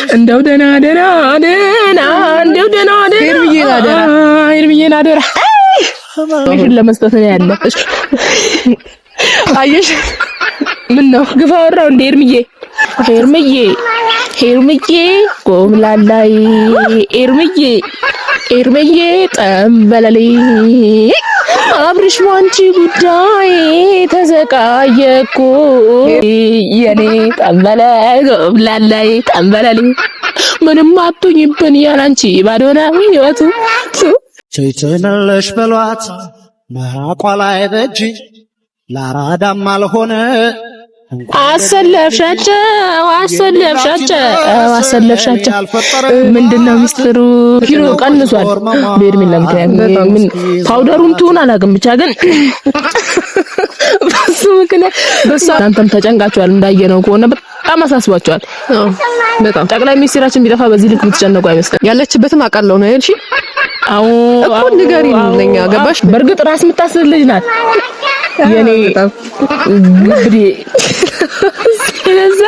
እንደው ደና ሄርሚዬን አደራ ይሽን ለመስጠት ነው ያለ። አየሽ ምን ነው ግፋ ወራው እንደ ሄርሚዬ ቆምላላይ ሄርሚዬ ጠንበለሌ አብርሽ ዋንቺ ጉዳይ ተዘቃየኩ የኔ ጠንበለ ቆምላላይ ጠንበለሌ ምንም አትሁኝብን ያላንቺ ባዶና ህይወቱ ቸይቸይነለሽ በሏት ማቋላ አይበጂ ላራዳም አልሆነ አሰለፍሻቸው ምንድነው ሚስጥሩ? ኪሎ ቀንሷል በሄርሜላ ምክንያት ምን ፓውደሩም ትሁን አላውቅም፣ ብቻ ግን በሱ ምክንያት እናንተም ተጨንቃችኋል እንዳየነው ከሆነ በጣም አሳስቧችኋል። በጣም ጠቅላይ ሚኒስትራችን ቢጠፋ በዚህ ልክ ብትጨነቁ አይመስልም። ያለችበትም አውቃለሁ ነው ያልሽ? አዎ እኮ ንገሪኝ ለኛ ገባሽ? በእርግጥ ራስ የምታስብ ልጅ ናት የኔ ግብዴ ስለዛ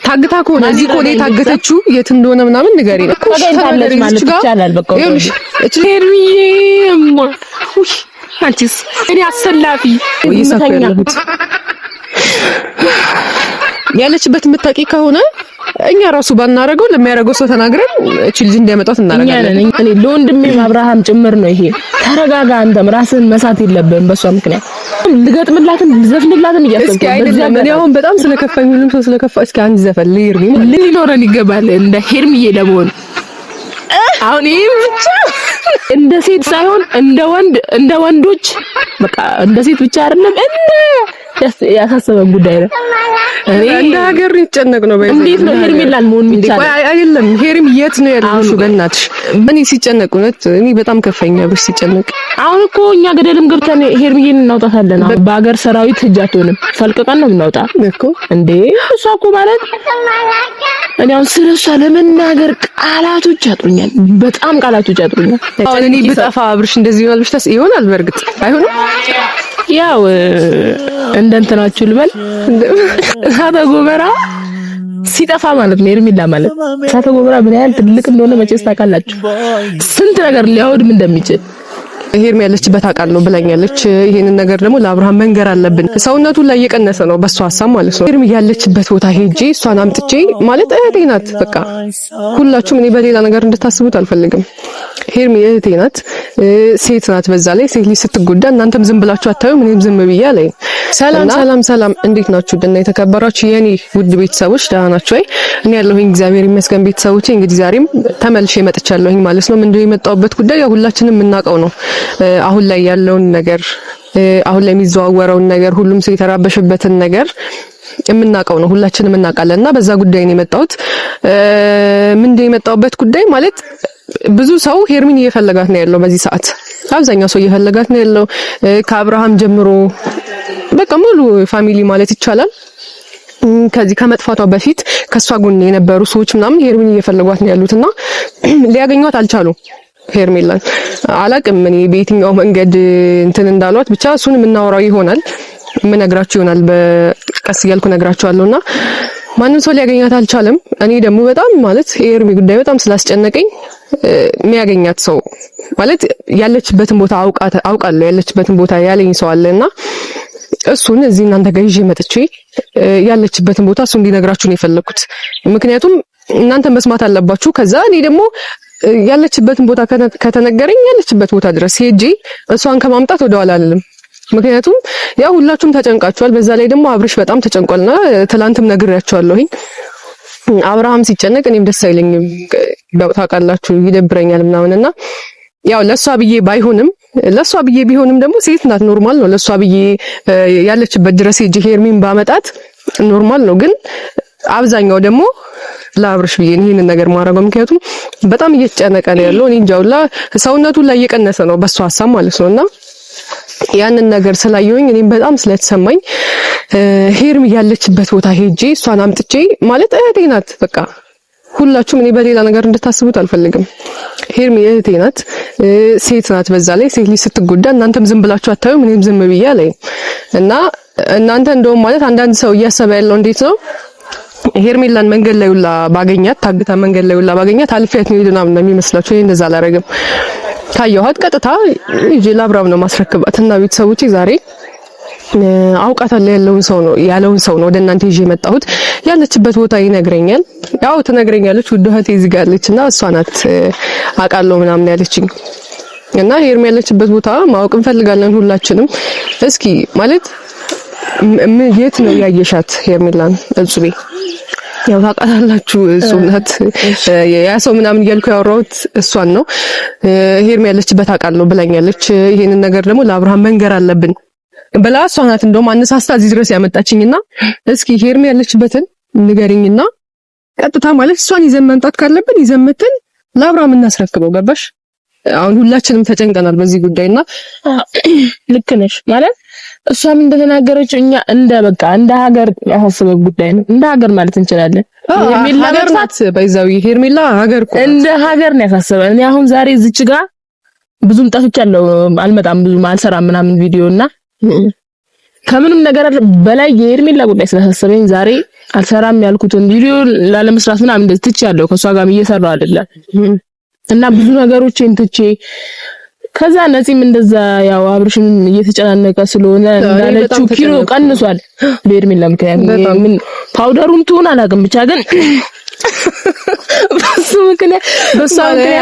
ታግታ ከሆነ እዚህ ኮሌ ታገተችው የት እንደሆነ ምናምን ንገሪኝ እኮ ታገታለች ማለት ይቻላል። በቃ ይኸውልሽ ሄርሚዬ አንቺስ እኔ አሰላፊ ይሰፈርልሁት ያለችበት የምታውቂ ከሆነ እኛ ራሱ ባናረገው ለሚያረገው ሰው ተናግረን እቺ ልጅ እንዲያመጣት እናረጋለን። እኔ ለወንድሜም አብርሃም ጭምር ነው ይሄ። ተረጋጋ፣ አንተም ራስህን መሳት የለብህም በሷ ምክንያት። ልገጥምላትን ልዘፍንላትን እያሰብኩ እኔ አሁን በጣም ስለከፋኝ ሁሉም ሰው ስለከፋ እስኪ አንድ ዘፈን ሊኖረን ይገባል እንደ ሄርሚዬ ለመሆን። አሁን ይሄ ብቻ እንደ ሴት ሳይሆን እንደ ወንዶች በቃ እንደ ሴት ብቻ አይደለም ያሳሰበን ጉዳይ ነው። እንደ ሀገር ይጨነቅ ነው። እንዴት ነው ሄርሜላን መሆን የሚቻለው? አይደለም ሄርም የት ነው ያለሽው? በእናትሽ ምን ሲጨነቅ ነው? እኔ በጣም ከፈኛ ብሽ ሲጨነቅ። አሁን እኮ እኛ ገደልም ገብተን ሄርሚዬን እናውጣታለን። በሀገር ሰራዊት እጅ አትሆንም፣ ፈልቀቀን ነው የምናውጣ እኮ እንዴ። እሷ እኮ ማለት እኔ አሁን ስለሷ ለመናገር ቃላቶች ያጥሩኛል፣ በጣም ቃላቶች ያጥሩኛል። አሁን እኔ ብጠፋ አብርሽ እንደዚህ ይሆናል ብሽ ይሆናል? በእርግጥ አይሆንም። ያው እንደንተናችሁ ልበል እሳተ ጎመራ ሲጠፋ ማለት ነው ሄርሜላ ማለት። እሳተ ጎመራ ምን ያህል ትልቅ እንደሆነ መቼስ ታውቃላችሁ፣ ስንት ነገር ሊያወድም እንደሚችል። ሄርሜላ ያለችበት አውቃለሁ ብላኛለች። ይሄንን ነገር ደግሞ ለአብርሃም መንገር አለብን። ሰውነቱ ላይ እየቀነሰ ነው በሷ ሀሳብ ማለት ነው። ሄርሜላ ያለችበት ቦታ ሄጄ እሷን አምጥቼ ማለት እህቴ ናት። በቃ ሁላችሁም እኔ በሌላ ነገር እንድታስቡት አልፈልግም። ሄርሜላ እህቴ ናት፣ ሴት ናት። በዛ ላይ ሴት ልጅ ስትጎዳ እናንተም ዝም ብላችሁ አታዩም፣ እኔም ዝም ብዬ አለኝ። ሰላም እንዴት ናችሁ? ደህና የተከበራችሁ የኔ ውድ ቤተሰቦች ደህና ናችሁ ወይ? እኔ ያለሁኝ እግዚአብሔር ይመስገን። ቤተሰቦቼ እንግዲህ ዛሬም ተመልሼ መጥቻለሁኝ ማለት ነው። ምንድነው የመጣሁበት ጉዳይ ያው ሁላችንም የምናውቀው ነው። አሁን ላይ ያለውን ነገር፣ አሁን ላይ የሚዘዋወረውን ነገር፣ ሁሉም ሰው የተራበሸበትን ነገር የምናውቀው ነው፣ ሁላችንም እናውቃለንና በዛ ጉዳይ ነው የመጣሁት። ምንድነው የመጣሁበት ጉዳይ ማለት ብዙ ሰው ሄርሚን እየፈለጋት ነው ያለው በዚህ ሰዓት። አብዛኛው ሰው እየፈለጋት ነው ያለው ከአብርሃም ጀምሮ በቃ ሙሉ ፋሚሊ ማለት ይቻላል። ከዚህ ከመጥፋቷ በፊት ከሷ ጎን የነበሩ ሰዎች ምናምን ሄርሚን እየፈለጓት ነው ያሉትና ሊያገኟት አልቻሉም። ሄርሜላን አላቅም እኔ በየትኛው መንገድ እንትን እንዳሏት ብቻ እሱን የምናወራው ይሆናል፣ የምነግራችሁ ይሆናል። በቀስ እያልኩ ነግራችኋለሁና ማንም ሰው ሊያገኛት አልቻለም። እኔ ደግሞ በጣም ማለት ሄርሚ ጉዳይ በጣም ስላስጨነቀኝ የሚያገኛት ሰው ማለት ያለችበትን ቦታ አውቃለሁ፣ ያለችበትን ቦታ ያለኝ ሰው አለና እሱን እዚህ እናንተ ጋር ይዤ መጥቼ ያለችበትን ቦታ እሱ እንዲነግራችሁ ነው የፈለኩት። ምክንያቱም እናንተ መስማት አለባችሁ። ከዛ እኔ ደግሞ ያለችበትን ቦታ ከተነገረኝ ያለችበት ቦታ ድረስ ሄጄ እሷን ከማምጣት ወደኋላ አልልም። ምክንያቱም ያው ሁላችሁም ተጨንቃችኋል። በዛ ላይ ደግሞ አብርሽ በጣም ተጨንቋልና ትላንትም ነግሬያችኋለሁኝ። አብርሃም ሲጨነቅ እኔም ደስ አይለኝም፣ ታውቃላችሁ፣ ይደብረኛል ምናምንና ያው ለሷ ብዬ ቢሆንም ደግሞ ሴት ናት፣ ኖርማል ነው። ለሷ ብዬ ያለችበት ድረስ ሄጄ ሄርሚን ባመጣት ኖርማል ነው። ግን አብዛኛው ደግሞ ለአብርሽ ብዬ ይሄንን ነገር ማረገው፣ ምክንያቱም በጣም እየተጨነቀ ነው ያለው። እኔ እንጃውላ ሰውነቱ ላይ እየቀነሰ ነው በሷ ሀሳብ ማለት ነውና ያንን ነገር ስላየሁኝ እኔም በጣም ስለተሰማኝ ሄርሚ ያለችበት ቦታ ሄጄ እሷን አምጥቼ ማለት እህቴ ናት። በቃ ሁላችሁም እኔ በሌላ ነገር እንድታስቡት አልፈልግም። ሄርሚ እህቴ ናት፣ ሴት ናት። በዛ ላይ ሴት ልጅ ስትጎዳ እናንተም ዝም ብላችሁ አታዩም፣ እኔም ዝም ብዬ አለኝ እና እናንተ እንደውም ማለት አንዳንድ ሰው እያሰበ ያለው እንዴት ነው ሄርሜላን መንገድ ላይ ሁላ ባገኛት ታግታ መንገድ ላይ ሁላ ባገኛት አልፌት ነው ይሉና ነው የሚመስላችሁ። እኔ እንደዛ አላረግም። ካየኋት ቀጥታ ይዤ ለአብርሃም ነው ማስረክባት እና ቤተሰቦቼ ዛሬ አውቃታለሁ ያለውን ሰው ነው ወደ እናንተ ይዤ የመጣሁት። ያለችበት ቦታ ይነግረኛል። ያው ትነግረኛለች ውድ እህቴ እዚህ ጋር አለችና እሷ ናት አውቃለሁ ምናምን ያለችኝ እና ሄርሜላ ያለችበት ቦታ ማወቅ እንፈልጋለን ሁላችንም። እስኪ ማለት የት ነው ያየሻት ሄርሜላን? እጹቤ ያው ታውቃታላችሁ እሱ ናት ያ ሰው ምናምን እያልኩ ያወራሁት እሷን ነው። ሄርሜላ ያለችበት አውቃለሁ ብላኛለች። ይሄንን ነገር ደግሞ ለአብርሃም መንገር አለብን ብላ እሷ ናት እንደውም አነሳስታ እዚህ ድረስ ያመጣችኝና እስኪ ሄርሜላ ያለችበትን ንገሪኝና ቀጥታ ማለት እሷን ይዘን መምጣት ካለብን ይዘን መተን ለአብርሃም እናስረክበው። ገባሽ? አሁን ሁላችንም ተጨንቀናል በዚህ ጉዳይና ልክ ነሽ ማለት እሷም እንደተናገረችው እኛ እንደ ሀገር ያሳሰበ ጉዳይ ነው። እንደ ሀገር ማለት እንችላለን። ሄርሜላ ሀገር ናት ባይዛዊ ሄርሜላ ሀገር እኮ እንደ ሀገር ነው ያሳሰበን። እኔ አሁን ዛሬ እዚች ጋር ብዙም ጠፍቻለሁ፣ አልመጣም፣ ብዙም አልሰራም ምናምን ቪዲዮና ከምንም ነገር በላይ የሄርሜላ ጉዳይ ስላሳሰበኝ ዛሬ አልሰራም ያልኩትን ቪዲዮ ላለመስራት ምናምን እንደዚህ ትቻለሁ። ከሷ ጋርም እየሰራሁ አይደለም እና ብዙ ነገሮችን ትቼ ከዛ ነፂም እንደዛ ያው አብርሽም እየተጨናነቀ ስለሆነ እንዳለችው ኪሎ ቀንሷል በሄርሜላ ምክንያት። ምን ፓውደሩም ትሆን አላውቅም ብቻ ግን በሱ ምክንያት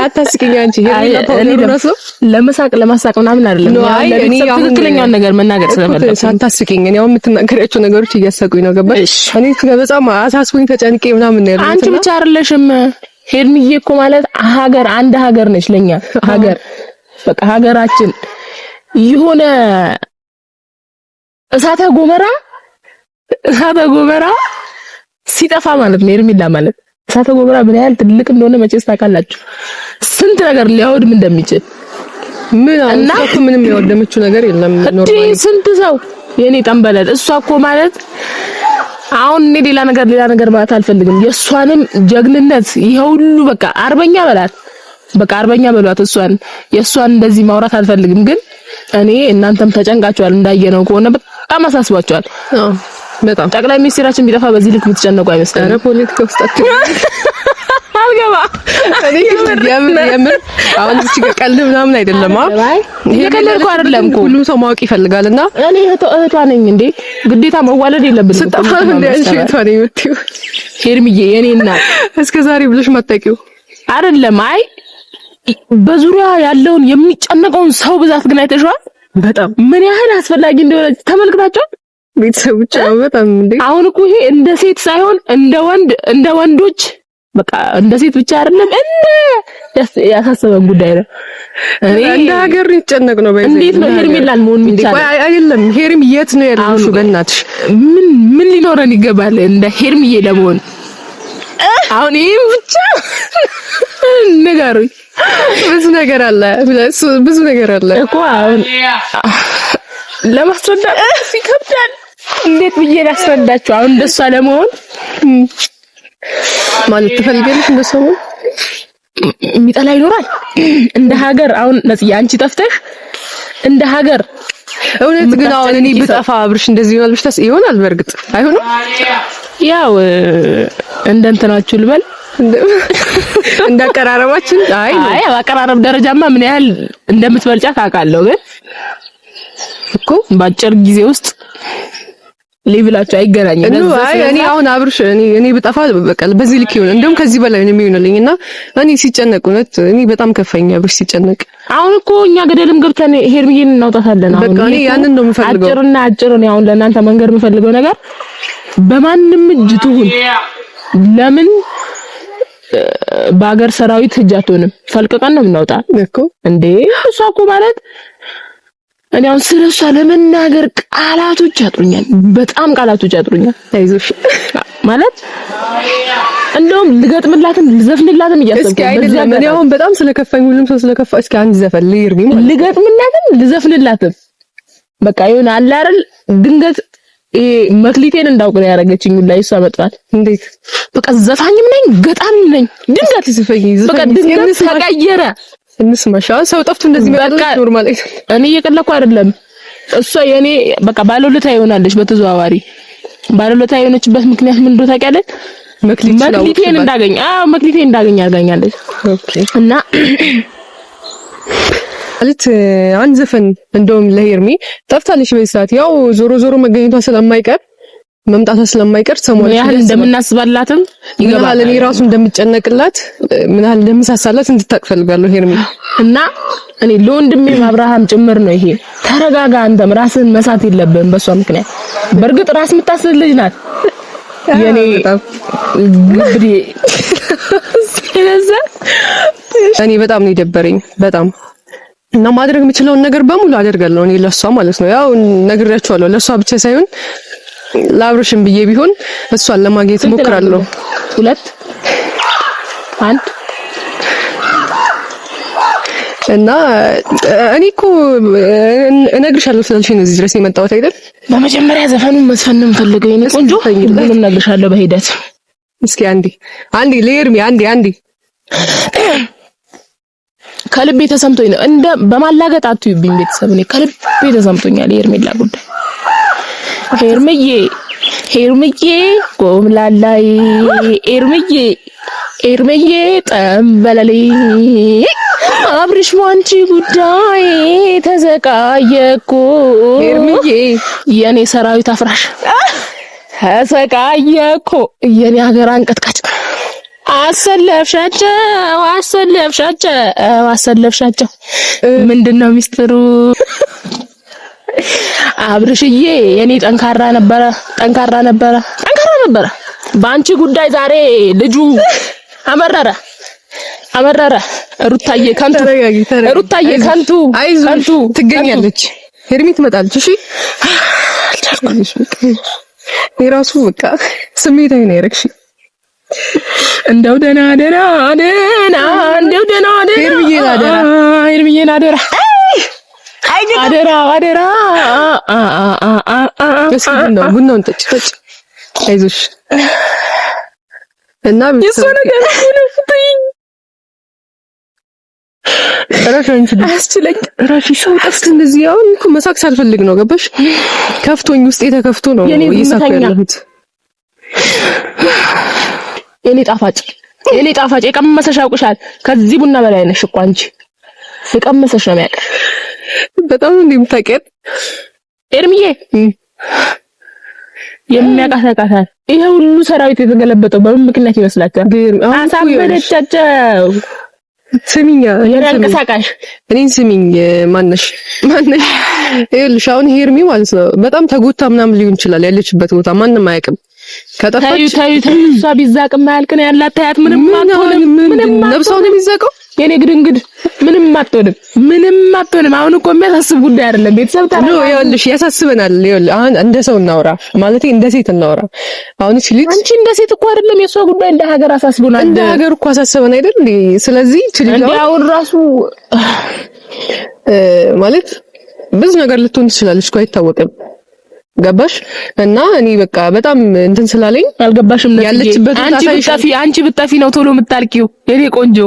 አታስቂኝ አንቺ ሄርሜላ ፓውደሩ ራሱ ለማሳቅ ምናምን አይደለም። ያው ትክክለኛውን ነገር መናገር ስለፈለኩ አታስቂኝ። እኔ አሁን የምትናገሪያቸው ነገሮች እያሳቁኝ ነው። ገባሽ? እኔ በጣም አሳስቦኝ ተጨንቄ ምናምን ነው ያለው። አንቺ ብቻ አይደለሽም ሄርሚዬ እኮ ማለት ሀገር አንድ ሀገር ነች ለኛ ሀገር በቃ ሀገራችን የሆነ እሳተ ጎመራ ሲጠፋ ማለት ነው። ሄርሜላ ማለት እሳተ ጎመራ ምን ያህል ትልቅ እንደሆነ መቼስ ታውቃላችሁ። ስንት ነገር ሊያወድም እንደሚችል እና ምንም ያወደመችው ነገር የለም። ኖርማሊ ስንት ሰው የኔ ጠንበለል እሷ እኮ ማለት አሁን እኔ ሌላ ነገር ማለት አልፈልግም። የእሷንም ጀግንነት ይሄ ሁሉ በቃ አርበኛ በሏት እሷን የእሷን እንደዚህ ማውራት አልፈልግም። ግን እኔ እናንተም ተጨንቃችኋል እንዳየነው ከሆነ በጣም አሳስባችኋል። በጣም ጠቅላይ ሚኒስትራችን ቢጠፋ በዚህ ልክ የምትጨነቁ አይመስልም። ኧረ ፖለቲካ ውስጥ አልገባ እኔ የምር አሁን እዚህ ጋር ቀልድ ምናምን አይደለም። ይሄ ቀልድ አይደለም እኮ ሁሉም ሰው ማወቅ ይፈልጋልና እኔ እህቷ ነኝ እንዴ ግዴታ መዋለድ የለብንም። ስጣፋ እንደ እህቷ ነኝ የምትይው ሄርሚዬ የኔ እናት እስከዛሬ ብለሽ ማታውቂው አይደለም። አይ በዙሪያ ያለውን የሚጨነቀውን ሰው ብዛት ግን አይተሽዋል? በጣም ምን ያህል አስፈላጊ እንደሆነ ተመልክታችኋል? ቤተሰቦች በጣም እንዴ አሁን እኮ ይሄ እንደ ሴት ሳይሆን እንደ ወንዶች በቃ እንደ ሴት ብቻ አይደለም ያሳሰበን ጉዳይ ነው። እንደ ሀገር ይጨነቅ ነው። እንዴት ነው ሄርሜላን መሆን የሚቻለው? አይደለም ሄርም የት ነው ያለሽው? በእናትሽ ምን ሊኖረን ይገባል እንደ ሄርምዬ ለመሆን? አሁን ይሄ ብቻ ንገሩኝ። ብዙ ነገር አለ እኮ አሁን ለማስረዳት ይከብዳል። እንዴት ብዬ ላስረዳችሁ? አሁን እንደሷ ለመሆን ማለት ትፈልጊያለሽ? እንደሷ ነው የሚጠላ ይኖራል እንደ ሀገር። አሁን ነጽዬ አንቺ ጠፍተሽ እንደ ሀገር እውነት ግን አሁን እኔ ብጠፋ አብርሽ እንደዚህ ይሆናል ብቻ ይሆናል። በእርግጥ አይሆንም። ያው እንደ እንትናችሁ ልበል እንዳቀራረባችን አይ አቀራረብ ደረጃማ ምን ያህል እንደምትበልጫት አውቃለሁ። ግን እኮ በአጭር ጊዜ ውስጥ ሌቭላችሁ አይገናኝም። እኔ አሁን አብርሽ እኔ ብጠፋ በቃ በዚህ ልክ ይሆን እንደውም ከዚህ በላይ ነው የሚሆንልኝና እኔ ሲጨነቅ እውነት እኔ በጣም ከፋኝ አብርሽ ሲጨነቅ። አሁን እኮ እኛ ገደልም ገብተን ሄርሚዬን እናውጣታለን። አሁን በቃ እኔ ያንን ነው የምፈልገው። አጭር ነው አሁን ለእናንተ መንገር የምፈልገው ነገር በማንም እጅ ትሁን ለምን በአገር ሰራዊት እጅ አትሆንም። ፈልቀቀን ነው የምናውጣ እኮ እንዴ እሷ እኮ ማለት እኔ አሁን ስለሷ ለመናገር ቃላቶች ያጥሩኛል፣ በጣም ቃላቶች ያጥሩኛል። አይዞሽ ማለት እንደውም ልገጥምላትም ልዘፍንላትም እያሰብኩ እስኪ አይደለም እኔ አሁን በጣም ስለከፋኝ ሁሉም ሰው ስለከፋ እስኪ አንድ ዘፈን ልይርኝ ማለት ልገጥምላትም ልዘፍንላትም በቃ ይሁን አለ አይደል ድንገት መክሊቴን እንዳውቅ ነው ያደረገችኝ። ላይ እሷ መጥፋት እንዴት በቃ ዘፋኝም ነኝ ገጣሚም ነኝ። ድንገት ዝፈኝ በቃ ድንገት ተቀየረ። እንስማሻ ሰው ጠፍቶ እንደዚህ መጣ ኖርማል። እኔ እየቀለኩ አይደለም። እሷ የኔ በቃ ባለውለታ ይሆናለች። በተዘዋዋሪ ባለውለታ የሆነችበት ምክንያት ምን እንደሆነ ታውቂያለሽ? መክሊቴን እንዳገኝ አድርጋኛለች። ኦኬ እና ማለት አንድ ዘፈን እንደውም ለሄርሚ ጠፍታለች በሰዓት ያው ዞሮ መገኘቷ ስለማይቀር መምጣቷ ስለማይቀር ሰሞኑን ያህል እንደምናስባላትም ይገባል። እኔ ራሱ እንደምጨነቅላት ምን ያህል እንደምሳሳላት እንድታቅፈልጋለሁ ሄርሚ። እና እኔ ለወንድሜ አብርሃም ጭምር ነው ይሄ። ተረጋጋ፣ አንተም ራስን መሳት የለብህም በሷ ምክንያት። በእርግጥ ራስ የምታስብ ልጅ ናት የኔ ግብዴ። እኔ በጣም ነው የደበረኝ በጣም እና ማድረግ የምችለውን ነገር በሙሉ አደርጋለሁ እኔ ለሷ ማለት ነው። ያው ነግሬያቸዋለሁ ለሷ ብቻ ሳይሆን ለአብርሽም ብዬ ቢሆን እሷን ለማግኘት ሞክራለሁ። 2 1 እና እኔ እኮ እነግርሻለሁ ስላልሽኝ ነው እዚህ ድረስ የመጣሁት አይደል? በመጀመሪያ ዘፈኑን መስፈን ነው የምፈልገው የኔ ቆንጆ። ሁሉንም እነግርሻለሁ በሂደት። እስኪ አንዴ ለሄርሚ አንዴ ከልቤ ተሰምቶኝ ነው እንደ በማላገጥ አትዩብኝ ቤተሰብ። እኔ ከልቤ ተሰምቶኛል የሄርሜላ ጉዳይ። ሄርምዬ ቆምላላይ ኤርምዬ ጠንበለሌ አብርሽ ዋንቺ ጉዳይ ተዘቃየኩ ኤርምዬ የኔ ሰራዊት አፍራሽ ተዘቃየኩ የኔ ሀገር አንቀጥቃጭ አሰለፍሻቸው ምንድነው ሚስጥሩ? አብርሽዬ የኔ ጠንካራ ነበረ። በአንቺ ጉዳይ ዛሬ ልጁ አመረረ። ሩታዬ ከንቱ አይዞሽ ትገኛለች። ሄርሚ ትመጣለች። እሺ የራሱ በቃ ስሜታዊ ነው ያረግሽ። እንደው ደና ሄርሚዬን አደራ እስኪ ቡናውን ጠጭ አይዞሽ። እና ሰው ጠፍቶ እንደዚህ አሁን እኮ መሳቅ ሳልፈልግ ነው ገባሽ? ከፍቶኝ ውስጤ ተከፍቶ ነው እየሳኩ ያለሁት። የኔ ጣፋጭ የቀመሰሽ ያውቅሻል። ከዚህ ቡና በላይ ነሽ እኮ አንቺ። የቀመሰሽ ነው የሚያውቅ። በጣም ነው እንደምታውቂያት ኤርሚዬ የሚያቃሳቃሳት። ይሄ ሁሉ ሰራዊት የተገለበጠው በምን ምክንያት ይመስላችኋል? አሳበደቻቸው። ስሚኝ ያንቀሳቃሽ እኔን ስሚኝ። ማነሽ ይኸውልሽ አሁን ሄርሚ ማለት ነው በጣም ተጎታ ምናምን ሊሆን ይችላል ያለችበት ቦታ ማንም አያውቅም። ከጠፋች እሷ ቢዛቅ ማያልቅ ነው ያላት። ታያት ምንም ነብሳው ነው የሚዛቀው። የኔ ግድንግድ ምንም አትሆንም። አሁን እኮ የሚያሳስብ ጉዳይ አይደለም። ቤተሰብ ታዲያ ነው ይኸውልሽ ያሳስበናል። ይኸውልሽ አሁን እንደ ሰው እናውራ ማለት እንደ ሴት እናውራ። አሁን እቺ ልጅ አንቺ እንደ ሴት እኮ አይደለም የሷ ጉዳይ እንደ ሀገር አሳስቦናል። እንደ ሀገር እኮ አሳስበን አይደል እንዴ? ስለዚህ እቺ ልጅ አሁን ራሱ ማለት ብዙ ነገር ልትሆን ትችላለች እኮ አይታወቅም። ገባሽ? እና እኔ በቃ በጣም እንትን ስላለኝ አልገባሽም ነው ያለችበት። አንቺ ብጠፊ ነው ቶሎ የምታልቂው የኔ ቆንጆ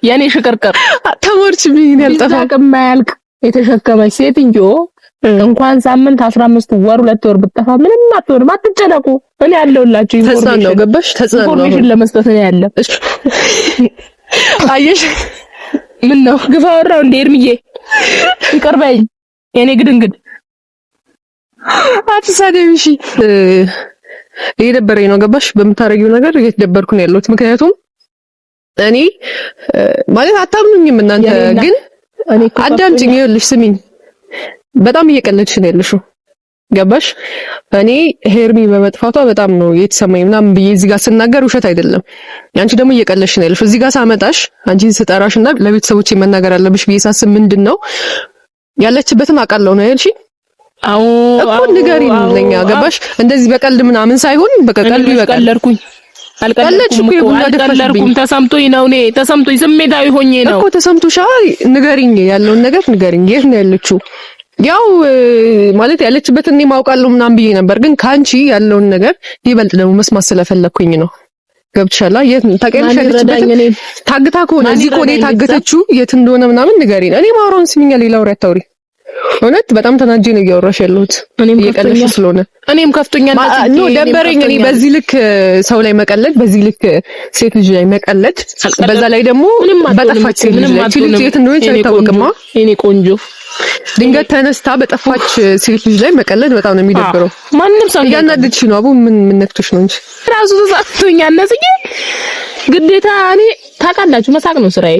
የኔ ሽቅርቅር ተሞርችብኝ ያልጠፋም ማያልቅ የተሸከመች ሴትዮ እንኳን ሳምንት 15 ወር 2 ወር ብትጠፋ ምንም አትሆንም። አትጨነቁ። እኔ ያለሁላችሁ ኢንፎርሜሽን ነው። ገባሽ? ኢንፎርሜሽን ለመስጠት ነው ያለ። አየሽ ምን ነው ግፋ ወራው እንደ ኤርሚዬ ይቀርበኝ የኔ ግድንግድ አትሳደብሽ። እየደበረኝ ነው። ገባሽ? በምታረጊው ነገር እየተደበርኩ ነው ያለሁት። ምክንያቱም እኔ ማለት አታምኑኝም እናንተ ግን አዳምጪኝ። ይኸውልሽ ስሚኝ፣ በጣም እየቀለድሽ ነው ያለሽው። ገባሽ? እኔ ሄርሚ በመጥፋቷ በጣም ነው የተሰማኝ ምናምን ብዬ እዚህ ጋር ስናገር ውሸት አይደለም። አንቺ ደግሞ እየቀለድሽ ነው ያለሽው። እዚህ ጋር ሳመጣሽ አንቺን ስጠራሽና ለቤተሰቦቼ መናገር አለብሽ ብዬ ሳስብ ምንድነው ያለችበትን አውቃለሁ ነው ያልሽ። አዎ እኮ ንገሪኝ ለኛ። ገባሽ? እንደዚህ በቀልድ ምናምን ሳይሆን በቀልድ ይበቃልኩኝ። አልቀለድኩም። ተሰምቶኝ ነው። እኔ ተሰምቶኝ ስሜታዊ ሆኜ ነው እኮ። ተሰምቶሻል? ንገሪኝ፣ ያለውን ነገር ንገሪኝ። የት ነው ያለችው? ያው ማለት ያለችበትን እኔ ማውቃለሁ ምናምን ብዬ ነበር፣ ግን ካንቺ ያለውን ነገር ይበልጥ ደግሞ መስማት ስለፈለኩኝ ነው። ገብቶሻል? የት ታውቂያለሽ? ያለችበትን ታግታ ከሆነ እዚህ እኮ ነው የታገተችው። የት እንደሆነ ምናምን ንገሪኝ። እኔ ማውራውን ስሚኛ፣ ሌላ ወሬ አታውሪ። እውነት በጣም ተናጄ ነው እያወራሽ ያለሁት። እኔም እየቀለድሽ ስለሆነ እኔም ከፍቶኛል። ነው ደበረኝ። እኔ በዚህ ልክ ሰው ላይ መቀለድ፣ በዚህ ልክ ሴት ልጅ ላይ መቀለድ፣ በዛ ላይ ደግሞ በጠፋች ሴት ልጅ ላይ ልጅ የት እንደሆነች አይታወቅማ። እኔ ቆንጆ ድንገት ተነስታ በጠፋች ሴት ልጅ ላይ መቀለድ በጣም ነው የሚደብረው። ማንንም ሰው ያናድድሽ ነው አቡ። ምን ነክቶሽ ነው እንጂ ራሱ ተሳክቶኛል። ነስዬ ግዴታ እኔ ታውቃላችሁ መሳቅ ነው ስራዬ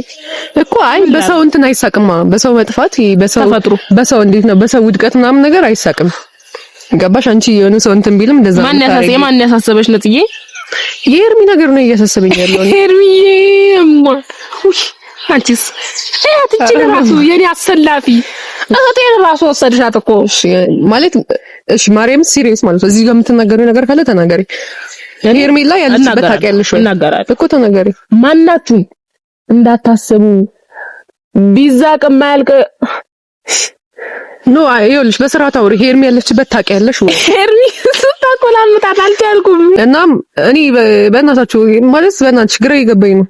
እኮ። አይ በሰው እንትን አይሳቅማ። በሰው መጥፋት በሰው ተፈጥሮ በሰው እንዴት ነው በሰው ውድቀት ምናምን ነገር አይሳቅም። ገባሽ? አንቺ የሆነ ሰው እንትን ቢልም እንደዛ ማን ያሳሰበሽ ነጥዬ? የሄርሚ ነገር ነው እያሳሰበኝ ያለው። ሄርሚዬ አንቺስ እህትሽ ራሱ የኔ አሰላፊ እህቴን ራሱ ወሰድሻት እኮ። እሺ ማለት እሺ ማርያም ሲሪየስ ማለት ነው። እዚህ ጋር የምትናገሪው ነገር ካለ ተናገሪ። ሄርሜላ ያለችበት ታውቂያለሽ ወይ እኮ ተናገሪ። ማናችሁም እንዳታስቡ ቢዛቅ የማያልቅ ኖ አይልሽ በስርዓት አውሪ። ሄርሚ ያለችበት ታውቂያለሽ ወይ? ሄርሚ ስታቆላምጣት አልቻልኩም። እናም እኔ በእናታችሁ ማለት በእናትሽ ግራ ይገባኝ ነው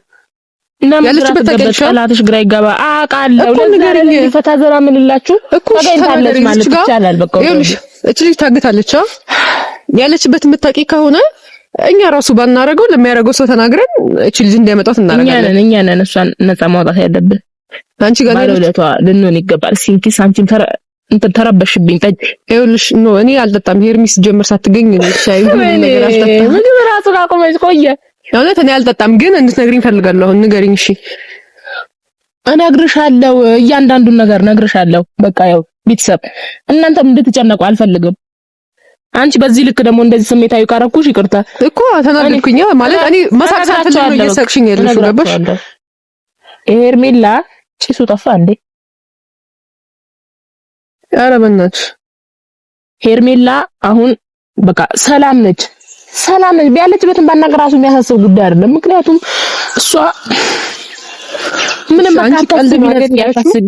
ያለችበት ታውቂያለሽ። ላትሽ ግራ ይገባ አውቃለሁ። ለዛሬ ፈታ ዘራ ምንላችሁ ታገኝታለች ማለት ይቻላል። በቃ ይልሽ እቺ ልጅ ታግታለች ያለችበት የምታውቂ ከሆነ እኛ ራሱ ባናረገው ለሚያረገው ሰው ተናግረን እቺ ልጅ እንዲያመጣት እናረጋለን። እኛ ነን እሷን ነፃ ማውጣት ያለብን። አንቺ ጋር ባለውለቷ ልንሆን ይገባል። ሲንኪስ አንቺም ተረበሽብኝ። ይኸውልሽ ኖ እኔ አልጠጣም። ሄርሚስ ጀምር ሳትገኝ ሻይ ነገር አልጠጣም። ምን ራሱ አቆመች ቆየ። እውነት እኔ አልጠጣም፣ ግን እንድትነግሪኝ ፈልጋለሁ። ንገሪኝ እሺ። እነግርሻለሁ፣ እያንዳንዱን ነገር እነግርሻለሁ። በቃ ያው ቤተሰብ እናንተም እንድትጨነቁ አልፈልግም። አንቺ በዚህ ልክ ደግሞ እንደዚህ ስሜታዊ ካረኩሽ ይቅርታ እኮ ተናደድኩኝ። ማለት እኔ ማሳካት ነው እየሳቅሽኝ ያለሽ ገባሽ? ሄርሜላ ጭሱ ጠፋ እንዴ? ኧረ በእናትሽ ሄርሜላ አሁን በቃ ሰላም ነች። ቢያለችበትን ባናገራሱ የሚያሳስብ ጉዳይ አይደለም። ምክንያቱም እሷ ምንም አታስቢ ያታስቢ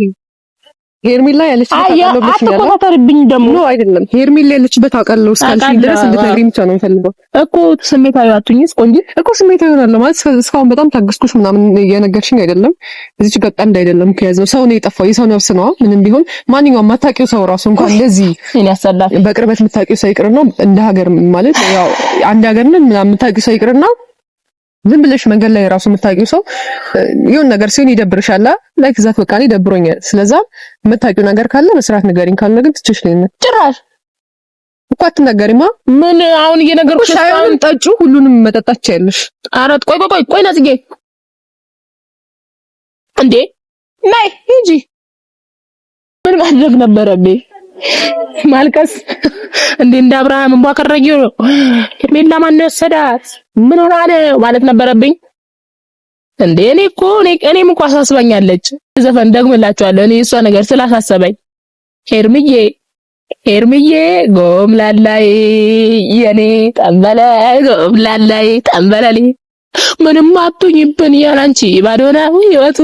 ሄርሜላ ያለችበት አውቃለሁ ብለሽ ነው አትቆጣጠርብኝ። ደግሞ ነው አይደለም ሄርሜላ ያለችበት አውቃለሁ እስካልሽኝ ድረስ እንድትነግሪኝ ብቻ ነው የምፈልገው እኮ። ስሜታዊ አትሁኝስ ቆንጆ እኮ ስሜታዊ ሆናለሁ ማለት እስካሁን በጣም ታገስኩሽ ምናምን የነገርሽኝ አይደለም። እዚች ጋር ቀንድ አይደለም ከያዘው ሰው ነው የጠፋው። የሰው ነፍስ ነው ምንም ቢሆን ማንኛውም ማታውቂው ሰው ራሱ እንኳን እንደዚህ እኔ ያሰላፍ በቅርበት የምታውቂው ሰው ይቅርና እንደ ሀገር ማለት ያው አንድ ሀገር ነን ምናምን የምታውቂው ሰው ይቅርና ዝም ብለሽ መንገድ ላይ ራሱ የምታውቂው ሰው የሆነ ነገር ሲሆን ይደብርሻል። ላይክ ዛት በቃ እኔ ደብሮኛል። ስለዛ የምታውቂው ነገር ካለ በስርዓት ንገሪኝ፣ ካልሆነ ግን ትችሽ ለኝ ጭራሽ እኮ አትናገሪማ። ምን አሁን እየነገርኩሽ ሻዩን ጠጪ፣ ሁሉንም መጠጣት ያለሽ። ኧረ ቆይ ነጽጌ እንዴ ነይ ሂጂ። ምን ማድረግ ነበረብኝ? ማልቀስ እንዴ? እንደ አብርሃም እንቧ ከረጊው ነው። ሄርሜላ ማን ነው ወሰዳት? ምን ሆና ነው ማለት ነበረብኝ እንዴ? እኔም እኮ አሳስባኛለች። ዘፈን ደግምላችኋለሁ። እኔ እሷ ነገር ስላሳሰበኝ ሄርሚዬ ጎምላላይ የኔ ጠንበለ ጎምላላይ ጠንበለሊ ምንም አትሁኝብን ያላንቺ ባዶና ህይወቱ